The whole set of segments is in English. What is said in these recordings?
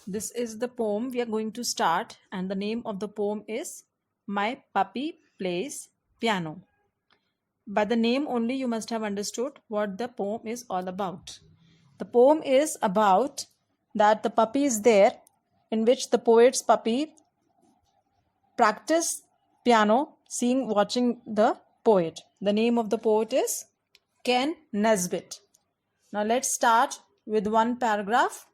This is the poem we are going to start, and the name of the poem is My Puppy Plays Piano. By the name only, you must have understood what the poem is all about. The poem is about that the puppy is there, in which the poet's puppy practice piano, watching the poet. The name of the poet is Ken Nesbitt. Now let's start with one paragraph.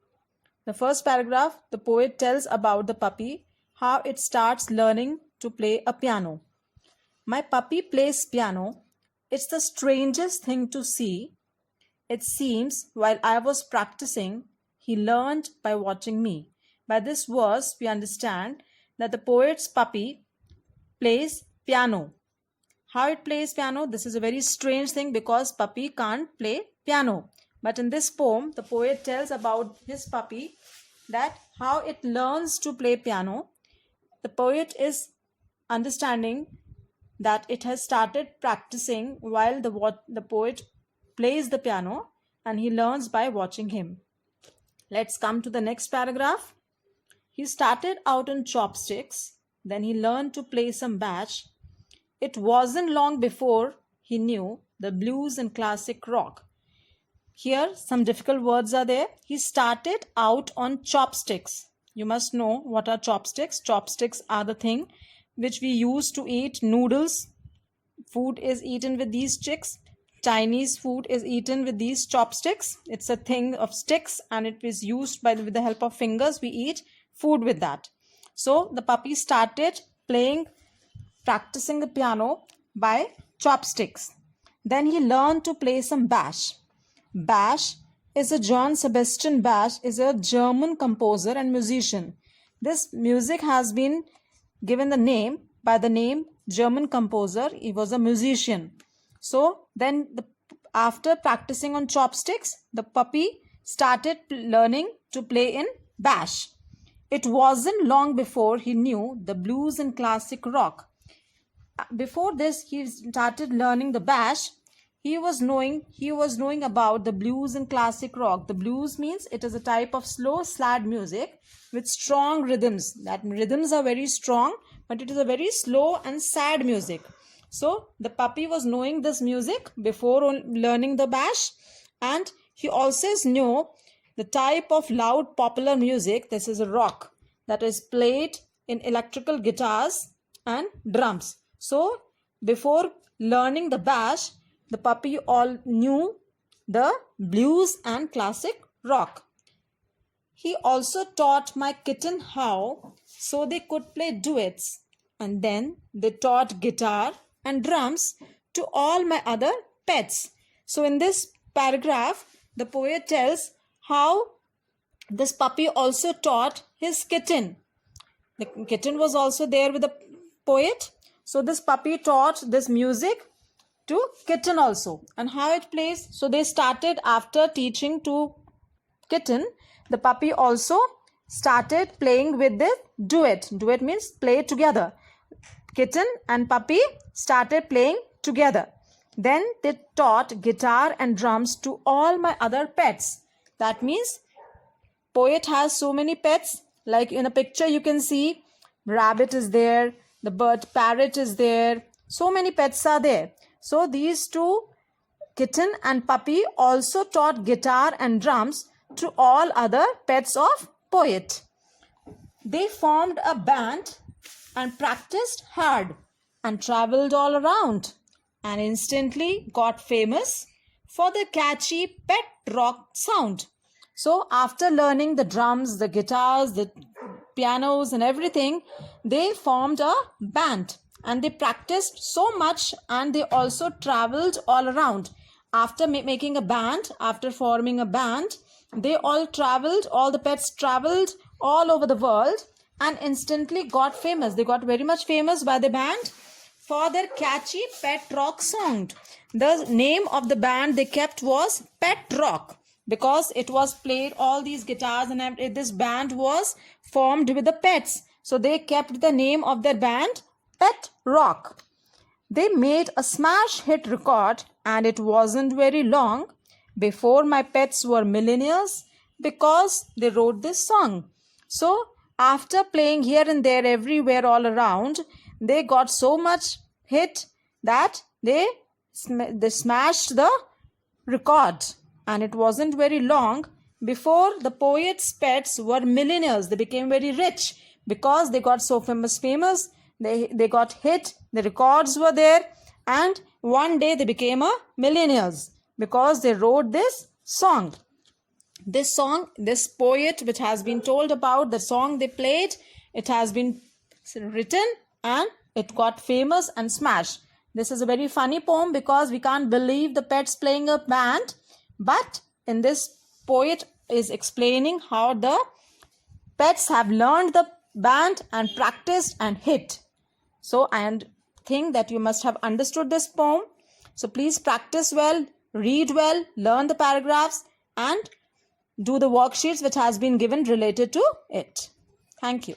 The first paragraph, the poet tells about the puppy, how it starts learning to play a piano. My puppy plays piano. It's the strangest thing to see. It seems while I was practicing, he learned by watching me. By this verse, we understand that the poet's puppy plays piano. How it plays piano? This is a very strange thing because puppy can't play piano. But in this poem, the poet tells about his puppy, that how it learns to play piano. The poet is understanding that it has started practicing while the poet plays the piano, and he learns by watching him. Let's come to the next paragraph. He started out on chopsticks, then he learned to play some bash. It wasn't long before he knew the blues and classic rock. Here, some difficult words are there. He started out on chopsticks. You must know what are chopsticks. Chopsticks are the thing which we use to eat noodles. Food is eaten with these sticks. Chinese food is eaten with these chopsticks. It's a thing of sticks and it is used with the help of fingers. We eat food with that. So the puppy started practicing the piano by chopsticks. Then he learned to play some bash. Bach is Johann Sebastian Bach is a German composer and musician. This music has been given the name by the name German composer. He was a musician. So then after practicing on chopsticks, the puppy started learning to play in Bach. It wasn't long before he knew the blues and classic rock. Before this, he started learning the Bach. He was knowing about the blues and classic rock. The blues means it is a type of slow, sad music with strong rhythms. That rhythms are very strong, but it is a very slow and sad music. So the puppy was knowing this music before learning the Bach, and he also knew the type of loud popular music. This is a rock that is played in electrical guitars and drums. So before learning the Bach, the puppy all knew the blues and classic rock. He also taught my kitten how, so they could play duets, and then they taught guitar and drums to all my other pets. So in this paragraph, the poet tells how this puppy also taught his kitten. The kitten was also there with the poet. So this puppy taught this music to kitten also, and how it plays. So they started after teaching to kitten, the puppy also started playing with the duet. Duet means play together. Kitten and puppy started playing together. Then they taught guitar and drums to all my other pets. That means poet has so many pets. Like in a picture you can see rabbit is there, the bird parrot is there. So many pets are there. So these two, kitten and puppy, also taught guitar and drums to all other pets of poet. They formed a band and practiced hard and traveled all around and instantly got famous for the catchy pet rock sound. So after learning the drums, the guitars, the pianos and everything, they formed a band. And they practiced so much, and they also traveled all around. After making a band, after forming a band, they all traveled, all the pets traveled all over the world and instantly got famous. They got very much famous by the band for their catchy pet rock song. The name of the band they kept was Pet Rock because it was played all these guitars, and this band was formed with the pets. So they kept the name of their band Pet Rock. They made a smash hit record, and it wasn't very long before my pets were millionaires because they wrote this song. So after playing here and there, everywhere, all around, they got so much hit that they smashed the record, and it wasn't very long before the poet's pets were millionaires. They became very rich because they got so famous. They got hit, the records were there, and one day they became a millionaires because they wrote this song. This song, this poet which has been told about, the song they played, it has been written and it got famous and smashed. This is a very funny poem because we can't believe the pets playing a band, but in this poet is explaining how the pets have learned the band and practiced and hit. So I think that you must have understood this poem. So please practice well, read well, learn the paragraphs, and do the worksheets which has been given related to it. Thank you.